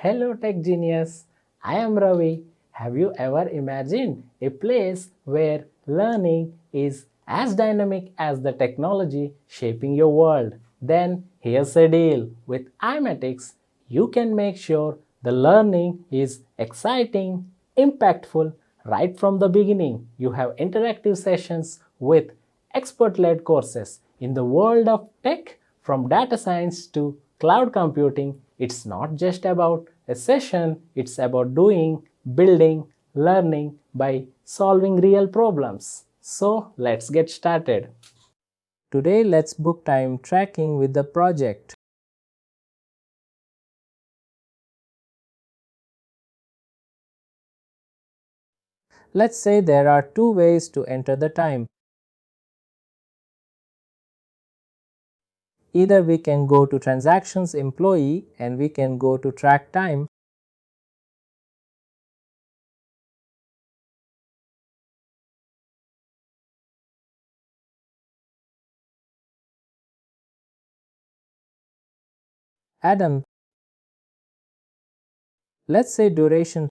Hello Tech Genius, I am Ravi. Have you ever imagined a place where learning is as dynamic as the technology shaping your world? Then here's a deal. With iMatix, you can make sure the learning is exciting, impactful right from the beginning. You have interactive sessions with expert-led courses. In the world of tech, from data science to cloud computing, it's not just about a session, it's about doing, building, learning by solving real problems. So let's get started. Today, let's book time tracking with the project. Let's say there are two ways to enter the time. Either we can go to transactions employee and we can go to track time. Adam, let's say duration.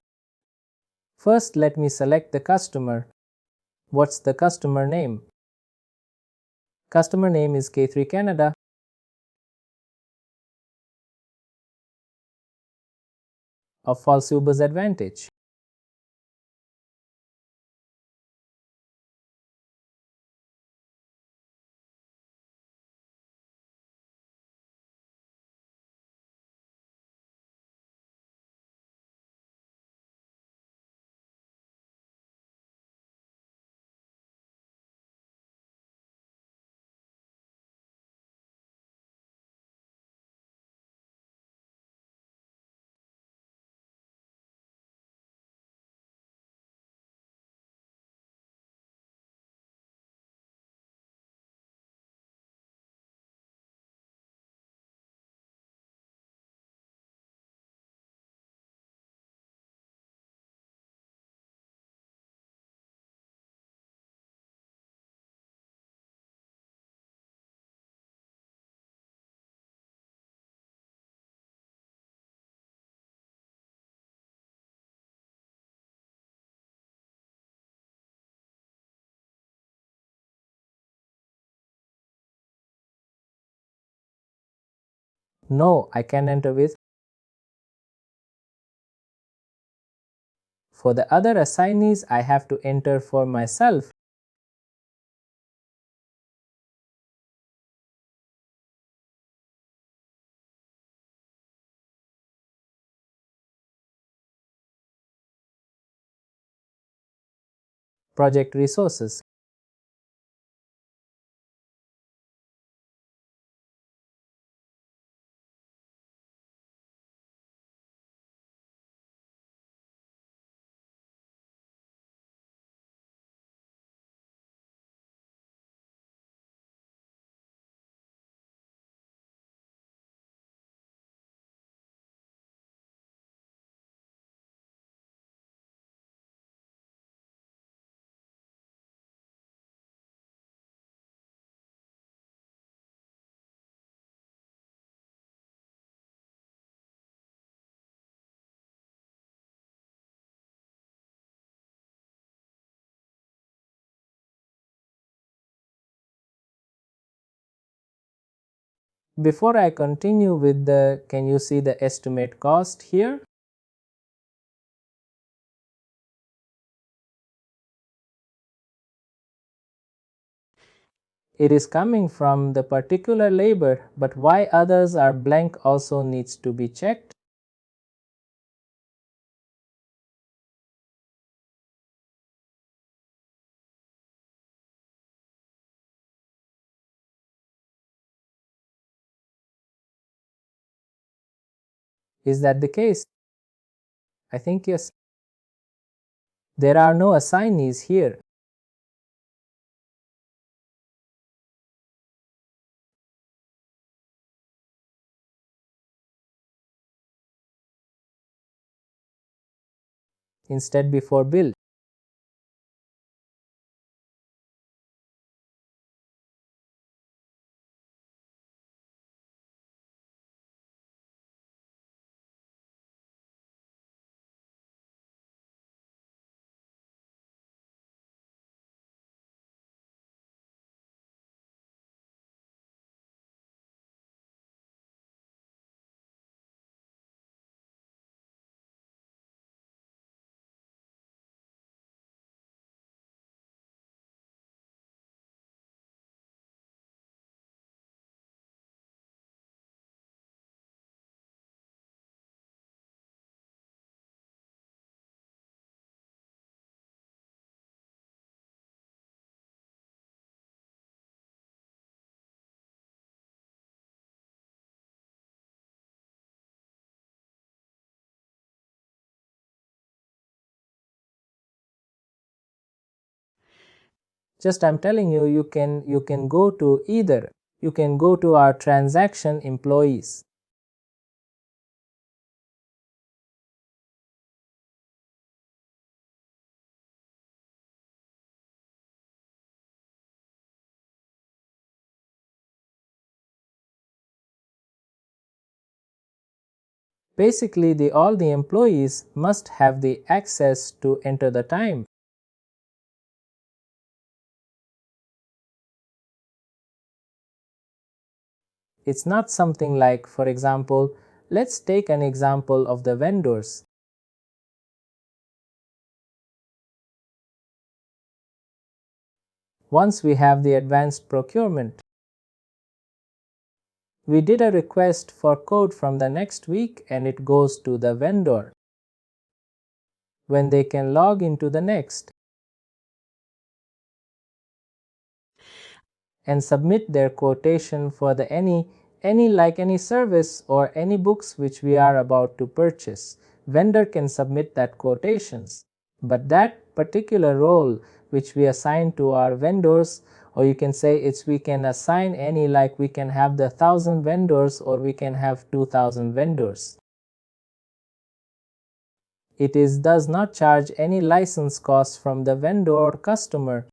First, let me select the customer. What's the customer name? Customer name is K3 Canada. Of false Uber's advantage. No, I can enter with. For the other assignees, I have to enter for myself. Project resources. Before I continue with the, can you see the estimate cost here? It is coming from the particular labor, but why others are blank also needs to be checked. Is that the case? I think yes. There are no assignees here. Instead, before bill. Just I'm telling you, you can go to either. You can go to our transaction employees. Basically, all the employees must have the access to enter the time. It's not something like, for example, let's take an example of the vendors. Once we have the advanced procurement, we did a request for code from the next week and it goes to the vendor. When they can log into the next and submit their quotation for the any service or any books which we are about to purchase, vendor can submit that quotations. But that particular role which we assign to our vendors, or you can say it's we can assign any, like we can have the 1,000 vendors or we can have 2,000 vendors. It does not charge any license cost from the vendor or customer.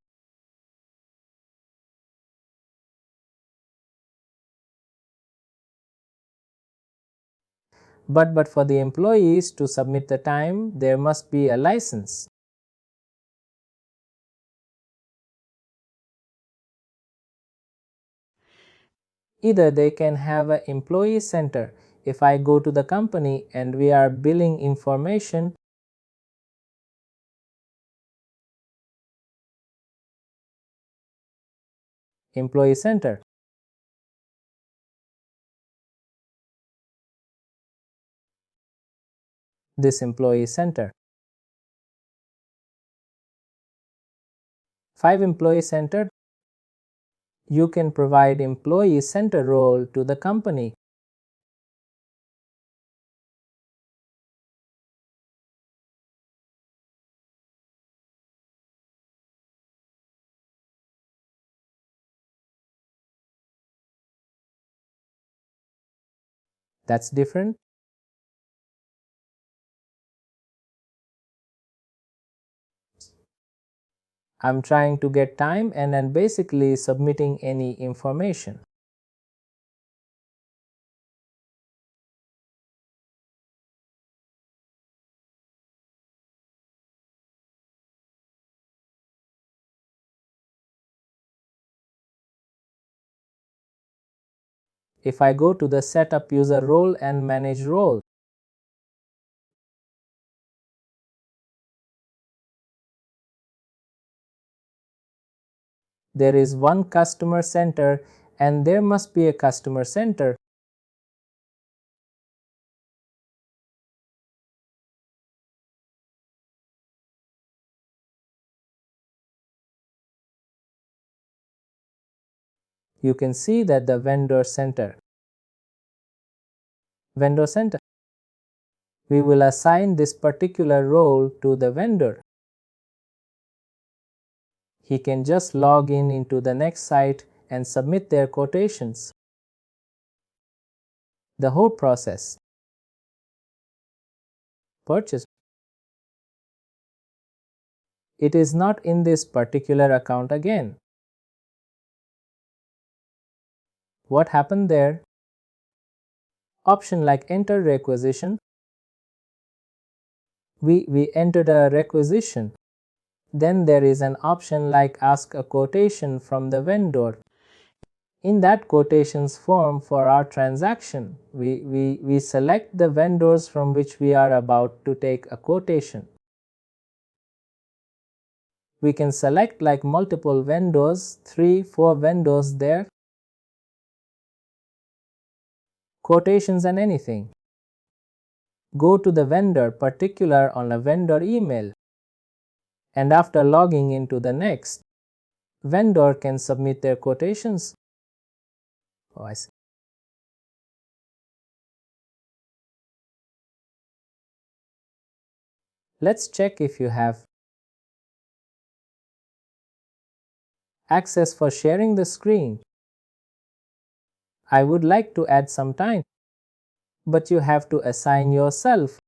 But for the employees to submit the time, there must be a license. Either they can have an employee center. If I go to the company and we are billing information, employee center. This employee center. 5 employee center. You can provide employee center role to the company. That's different. I'm trying to get time and then basically submitting any information. If I go to the setup user role and manage role, there is one customer center and there must be a customer center. You can see that the vendor center. Vendor center. We will assign this particular role to the vendor. He can just log in into the next site and submit their quotations. The whole process. Purchase. It is not in this particular account again. What happened there? Option like enter requisition. We entered a requisition. Then there is an option like ask a quotation from the vendor. In that quotations form for our transaction, we select the vendors from which we are about to take a quotation. We can select like multiple vendors, 3-4 vendors there, quotations and anything. Go to the vendor particular on a vendor email, and after logging into the next, vendor can submit their quotations. Oh, I see. Let's check if you have Access for sharing the screen. I would like to add some time, but you have to assign yourself.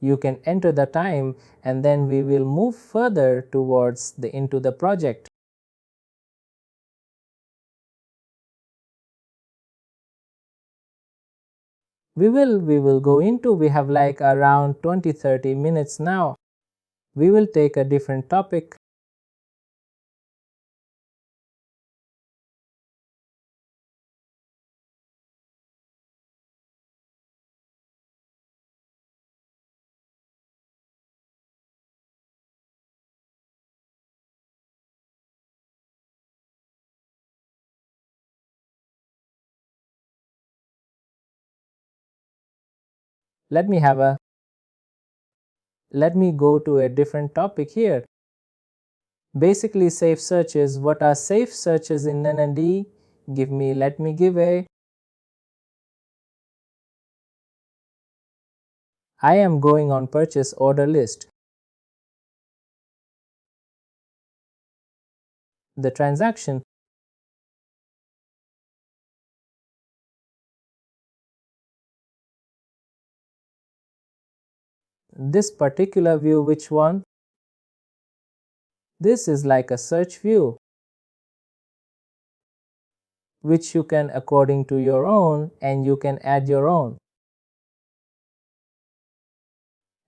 You can enter the time and then we will move further towards into the project. We have like around 20-30 minutes now. We will take a different topic. Let me go to a different topic here. Basically, safe searches. What are safe searches in NND? Let me give a. I am going on purchase order list. The transaction. This particular view, which one? This is like a search view, which you can according to your own, and you can add your own.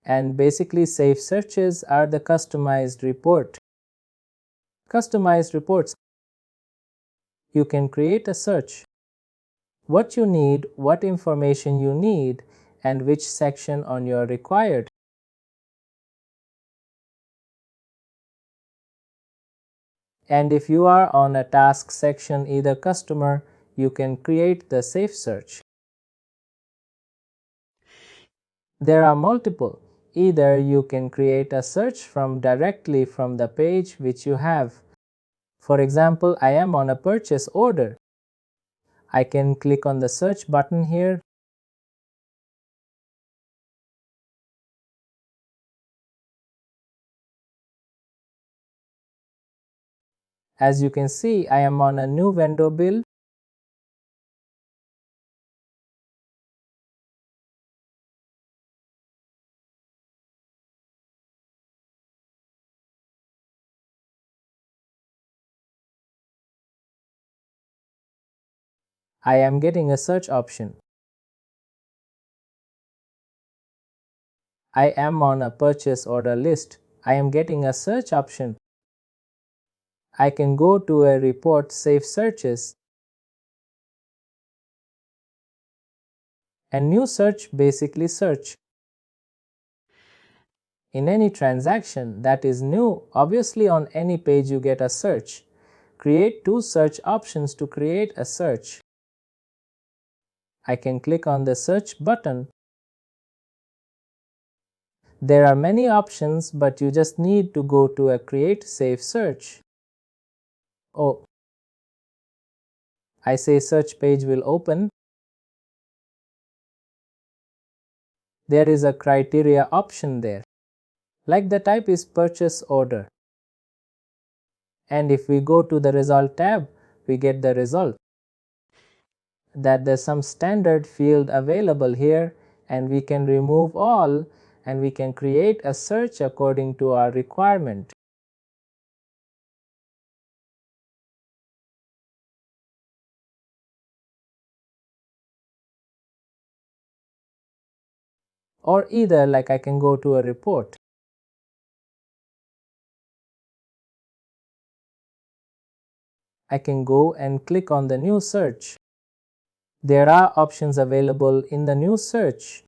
And basically, safe searches are the customized report. Customized reports. You can create a search. What you need, what information you need, and which section on your required. And if you are on a task section, either customer, you can create the safe search. There are multiple. Either you can create a search directly from the page which you have. For example, I am on a purchase order. I can click on the search button here. As you can see, I am on a new vendor bill. I am getting a search option. I am on a purchase order list. I am getting a search option. I can go to a report safe searches. And new search, basically search. In any transaction that is new, obviously on any page you get a search. Create two search options to create a search. I can click on the search button. There are many options, but you just need to go to a create safe search. Oh, I say search page will open. There is a criteria option there. Like the type is purchase order. And if we go to the result tab, we get the result that there's some standard field available here, and we can remove all and we can create a search according to our requirement. Or either like I can go to a report. I can go and click on the new search. There are options available in the new search.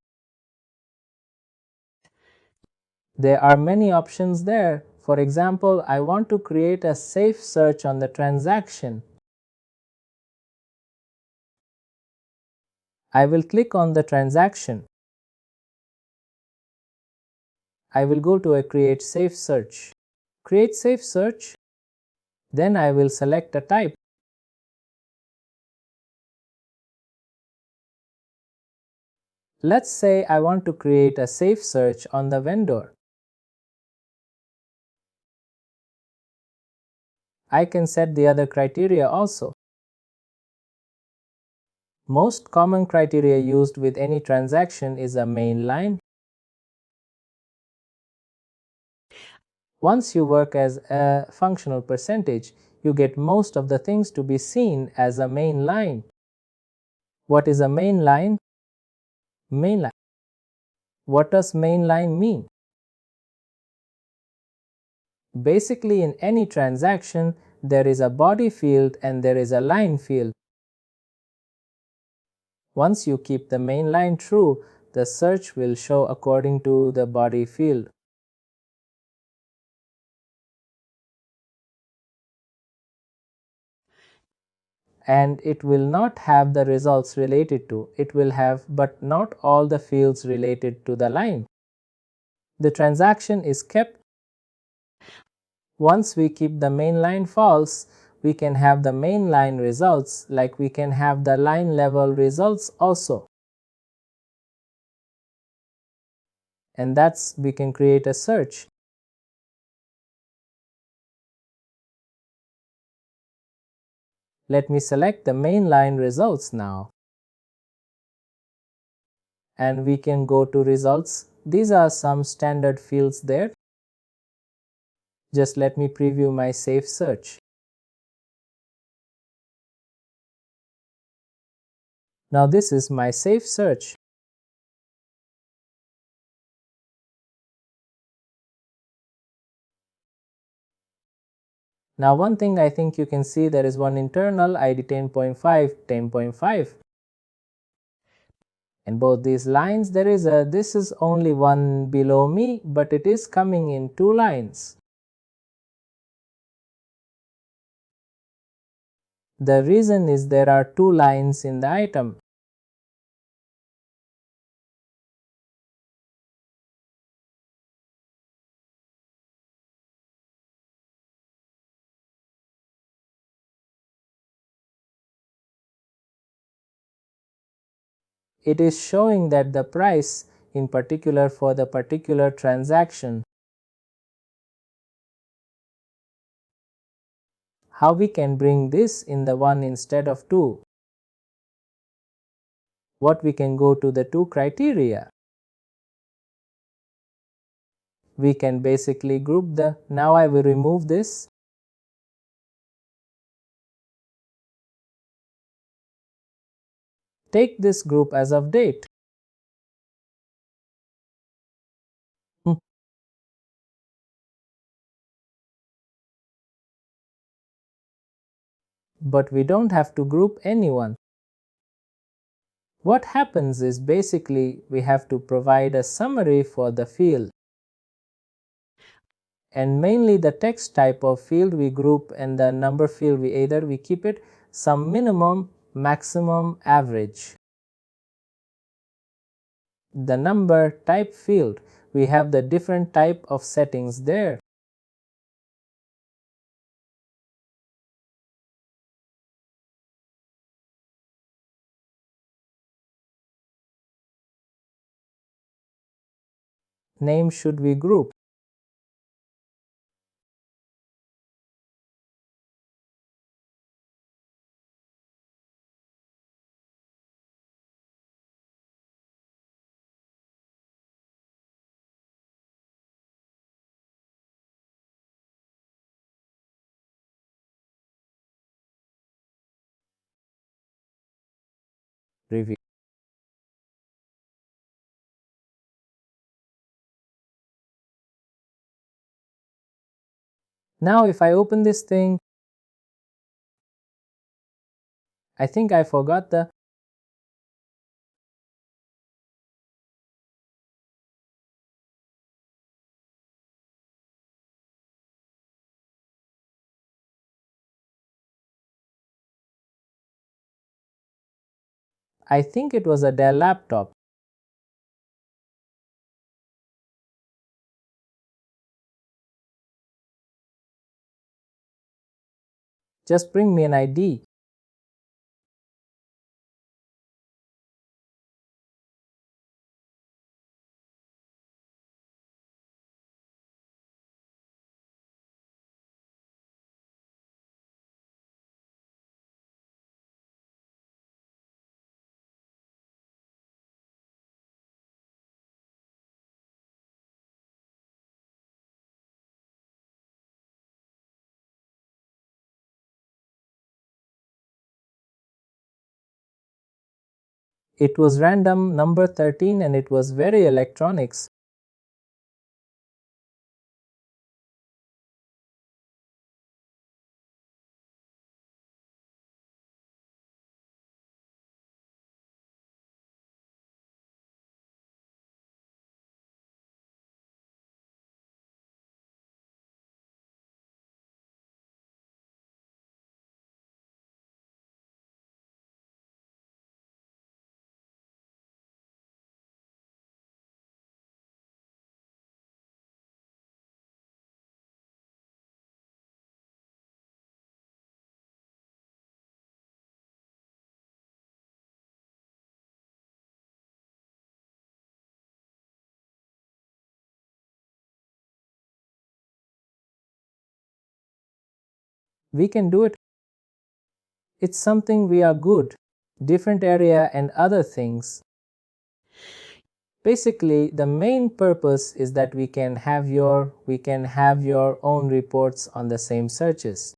There are many options there. For example, I want to create a safe search on the transaction. I will click on the transaction. I will go to a create safe search. Create safe search. Then I will select a type. Let's say I want to create a safe search on the vendor. I can set the other criteria also. Most common criteria used with any transaction is a main line. Once you work as a functional percentage, you get most of the things to be seen as a main line. What is a main line? Main line. What does main line mean? Basically, in any transaction, there is a body field and there is a line field. Once you keep the main line true, the search will show according to the body field. And it will not have the results related to. It will have but not all the fields related to the line. The transaction is kept. Once we keep the main line false, we can have the main line results, like we can have the line level results also. And that's we can create a search. Let me select the main line results now. And we can go to results. These are some standard fields there. Just let me preview my safe search. Now this is my safe search. Now one thing I think you can see, there is one internal ID 10.5, 10.5. And both these lines, this is only one below me, but it is coming in two lines. The reason is there are two lines in the item. It is showing that the price in particular for the particular transaction. How we can bring this in the one instead of two? What we can go to the two criteria. We can basically group the, now I will remove this. Take this group as of date. But we don't have to group anyone. What happens is basically we have to provide a summary for the field. And mainly the text type of field we group, and the number field we keep it some minimum, maximum, average. The number type field, we have the different type of settings there. Name should we group? review. Now if I open this thing, I think I forgot the I think it was a Dell laptop. Just bring me an ID. It was random number 13 and it was very electronics. We can do it. It's something we are good. Different area and other things. Basically, the main purpose is that we can have your own reports on the same searches.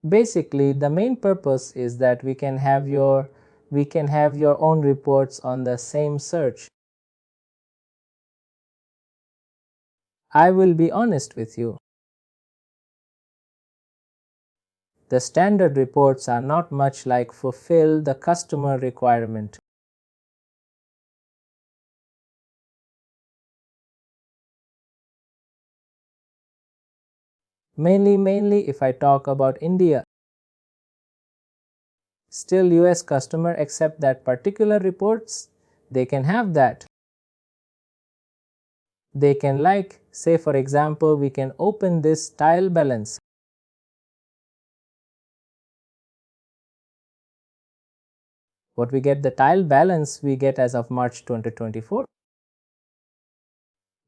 Basically, the main purpose is that we can have your own reports on the same search. I will be honest with you. The standard reports are not much like fulfill the customer requirement. Mainly if I talk about India. Still US customer accept that particular reports, they can have that. They can say for example, we can open this tile balance. What we get the tile balance we get as of March 2024.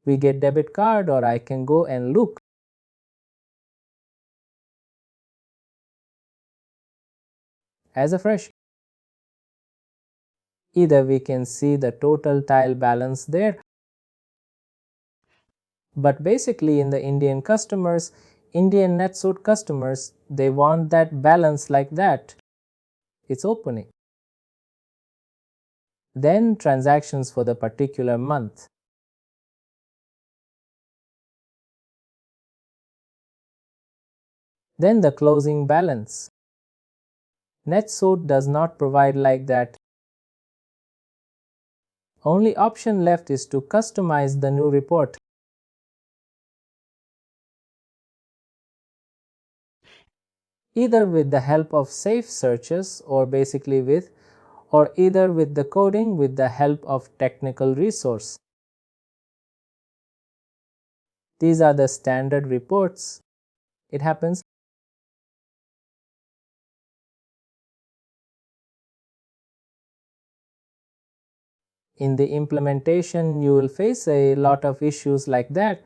We get debit card or I can go and look. As a fresh. Either we can see the total tile balance there. But basically in the Indian NetSuite customers, they want that balance like that. It's opening. Then transactions for the particular month. Then the closing balance. NetSuite does not provide like that. Only option left is to customize the new report. Either with the help of safe searches or either with the coding with the help of technical resource. These are the standard reports. It happens. In the implementation, you will face a lot of issues like that.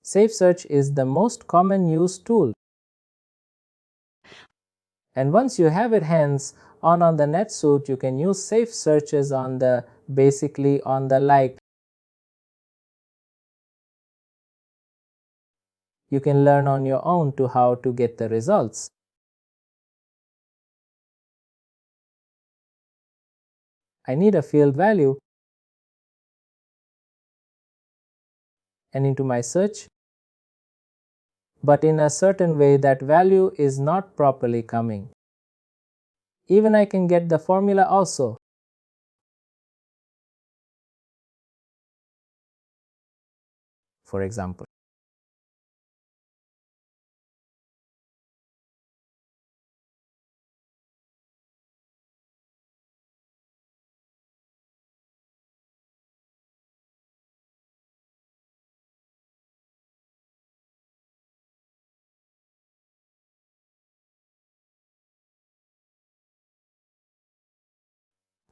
Safe search is the most common used tool. And once you have it hands on the NetSuite, you can use safe searches on the You can learn on your own to how to get the results. I need a field value, and into my search, but in a certain way that value is not properly coming. Even I can get the formula also. For example,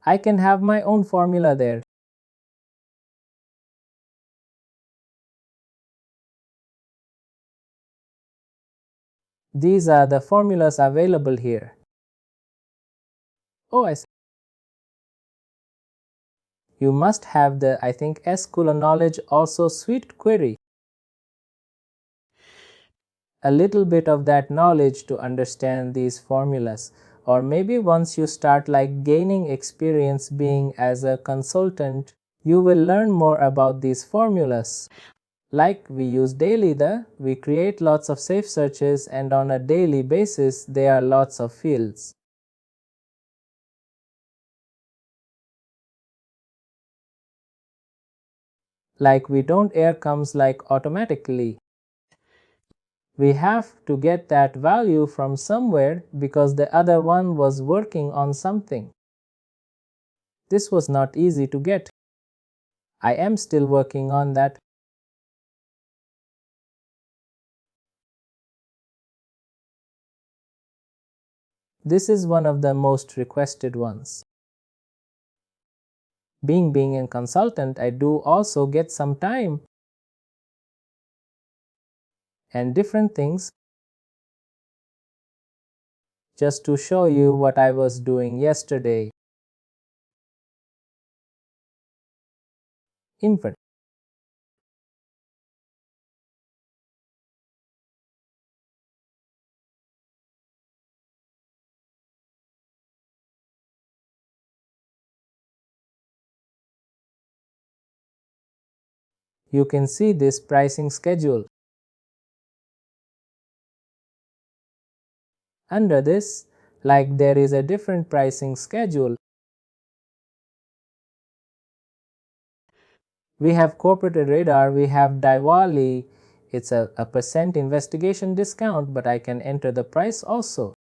I can have my own formula there. These are the formulas available here. Oh, I see. You must have the, I think, SQL knowledge also suite query. A little bit of that knowledge to understand these formulas, or maybe once you start like gaining experience being as a consultant, you will learn more about these formulas. Like we use daily, we create lots of safe searches, and on a daily basis there are lots of fields. Like we don't air comes like automatically. We have to get that value from somewhere because the other one was working on something. This was not easy to get. I am still working on that. This is one of the most requested ones. Being a consultant, I do also get some time and different things just to show you what I was doing yesterday. Infant. You can see this pricing schedule. Under this, like there is a different pricing schedule. We have corporate radar, we have Diwali, it's a percent investigation discount, but I can enter the price also.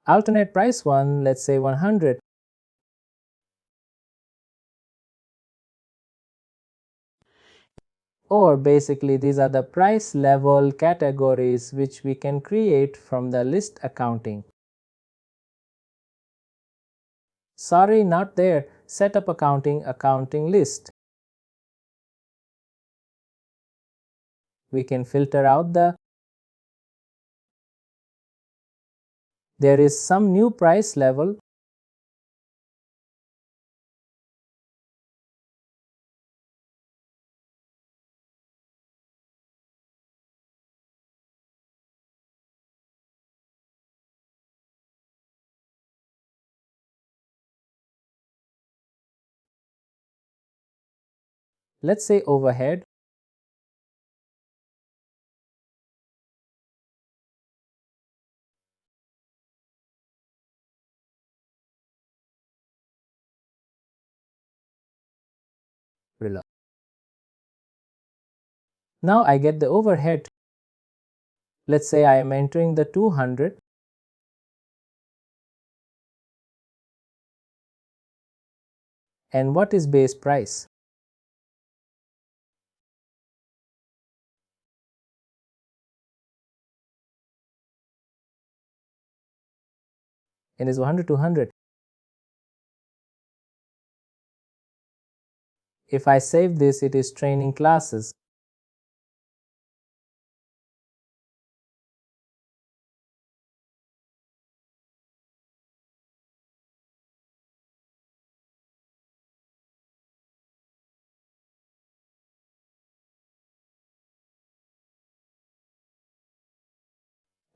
Alternate price one, let's say 100. Or basically these are the price level categories which we can create from the list accounting. Sorry, not there. Setup accounting list. We can filter out there is some new price level. Let's say overhead. Now I get the overhead. Let's say I am entering the 200. And what is base price? And is 100 200. If I save this, it is training classes.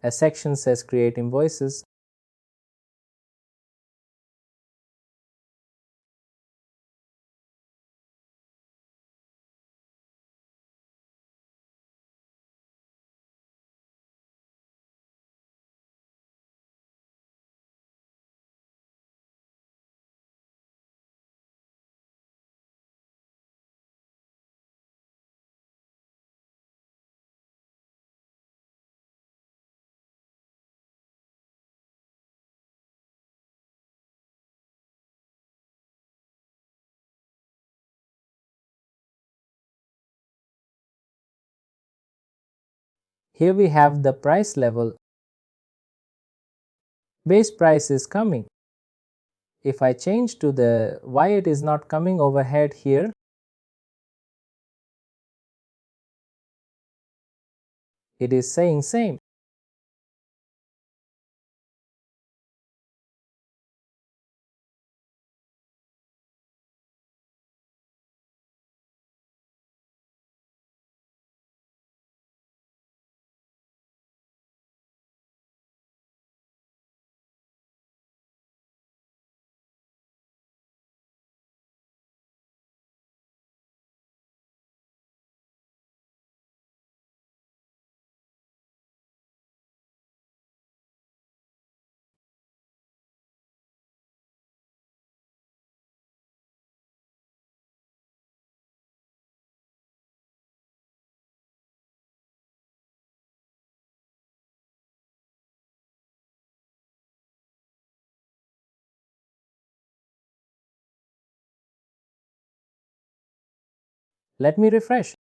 A section says create invoices. Here we have the price level. Base price is coming. If I change to the why it is not coming overhead here, it is saying same. Let me refresh.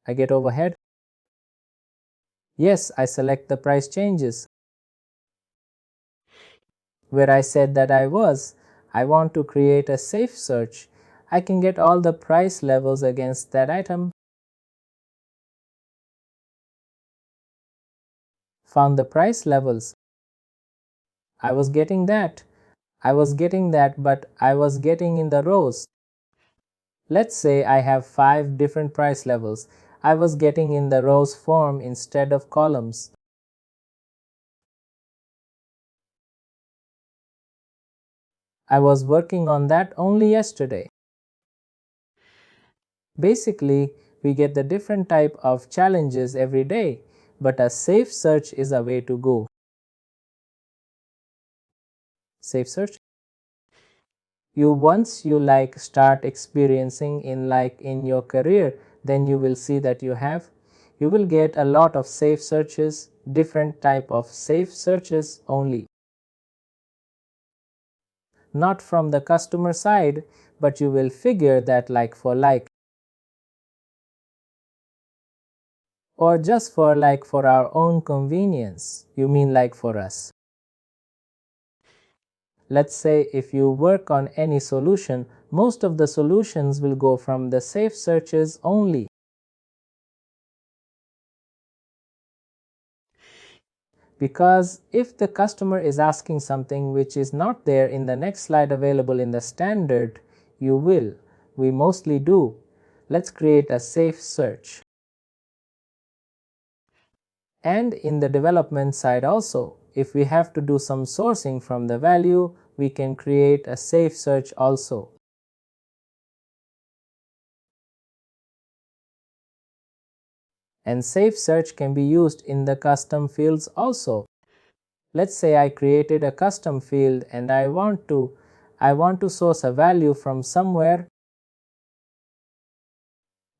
I get overhead. Yes, I select the price changes. Where I said that I want to create a safe search. I can get all the price levels against that item. Found the price levels. I was getting that, but I was getting in the rows. Let's say I have 5 different price levels. I was getting in the rows form instead of columns. I was working on that only yesterday. Basically, we get the different type of challenges every day, but a safe search is a way to go. Safe search. Once you start experiencing in your career, then you will see that you will get a lot of safe searches, different type of safe searches only. Not from the customer side, but you will figure that like for like, or just for our own convenience. You mean like for us. Let's say if you work on any solution, most of the solutions will go from the safe searches only. Because if the customer is asking something which is not there in the next slide available in the standard, we mostly do. Let's create a safe search. And in the development side also, if we have to do some sourcing from the value, we can create a safe search also. And safe search can be used in the custom fields also. Let's say I created a custom field and I want to source a value from somewhere,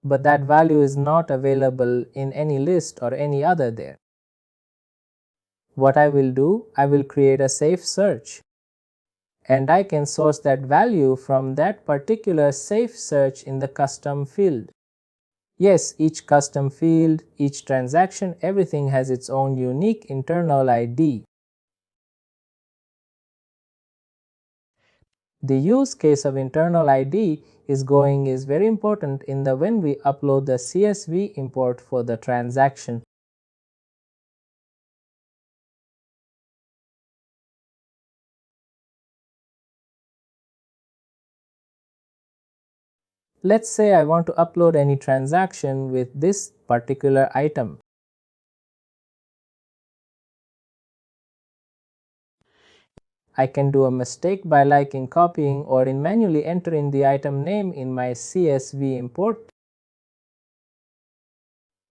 but that value is not available in any list or any other there. What I will do, I will create a safe search. and I can source that value from that particular safe search in the custom field. Yes, each custom field, each transaction, everything has its own unique internal ID. The use case of internal ID is very important in the when we upload the CSV import for the transaction. Let's say I want to upload any transaction with this particular item. I can do a mistake by in copying or in manually entering the item name in my CSV import.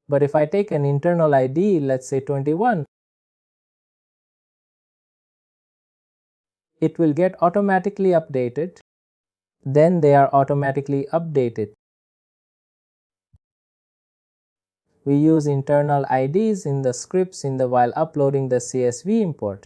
But if I take an internal ID, let's say 21, it will get automatically updated. Then they are automatically updated. We use internal IDs in the scripts while uploading the CSV import.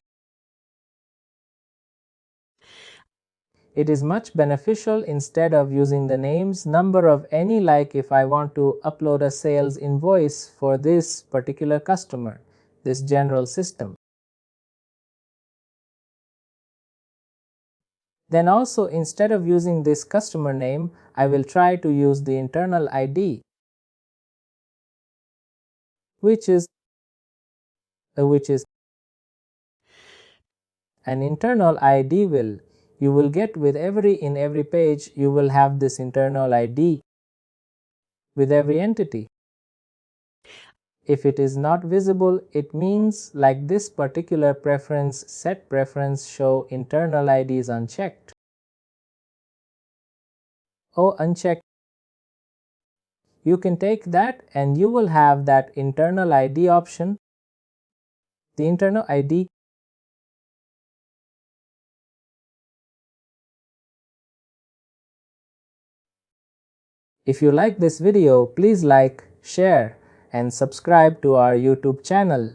It is much beneficial instead of using the names, number of any if I want to upload a sales invoice for this particular customer, this general system. Then also instead of using this customer name, I will try to use the internal ID, which is an internal ID you will get with in every page you will have this internal ID with every entity. If it is not visible, it means this particular set preference show internal IDs unchecked. Oh, unchecked. You can take that and you will have that internal ID option. The internal ID If you like this video, please like, share and subscribe to our YouTube channel.